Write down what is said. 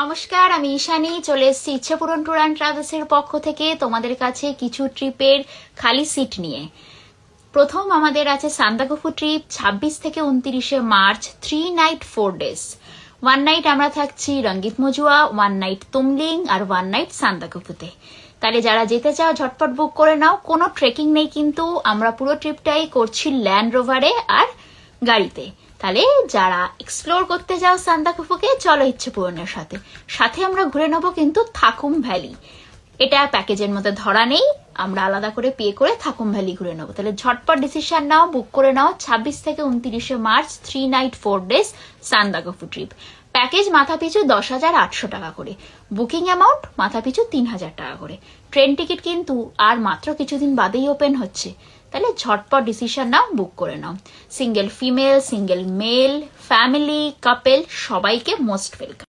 নমস্কার, আমি ঈশানী চলে এসেছি ইচ্ছেপূরণ ট্যুর অ্যান্ড ট্রাভেলসের পক্ষ থেকে তোমাদের কাছে কিছু ট্রিপের খালি সিট নিয়ে। প্রথম আমাদের আছে সান্দাকফু ট্রিপ 26 থেকে 29 মার্চ, 3 নাইট 4 ডেজ। 1 নাইট আমরা থাকছি রঙ্গিত মজুয়া, 1 নাইট তুমলিং আর 1 নাইট সান্দাকফুতে। তাহলে যারা যেতে চাও ঝটপট বুক করে নাও, কোনো ট্রেকিং নেই কিন্তু আমরা পুরো ট্রিপটাই করছি ল্যান্ড রোভারে আর গাড়িতে। তাহলে যারা এক্সপ্লোর করতে যাও সান্দাকফুকে, চলো ইচ্ছেপূরণের সাথে সাথে আমরা ঘুরে নেবো কিন্তু থাকুম ভ্যালি। এটা প্যাকেজের মধ্যে ধরা নেই, আমরা আলাদা করে পে করে থাকুম ভ্যালি ঘুরে নেবো। তাহলে ঝটপট ডিসিশন নাও, বুক করে নাও 26 থেকে 29 March, 3 night 4 days Sandakphu trip. Package মাথা পিছু 10,800 টাকা করে, বুকিং অ্যামাউন্ট মাথা পিছু 3,000 টাকা করে। ট্রেন টিকিট কিন্তু আর মাত্র কিছুদিন বাদেই ওপেন হচ্ছে, তাহলে ঝটপট ডিসিশন নাও, বুক করে নাও। Single female, single male, family, couple সবাইকে মোস্ট ওয়েলকাম।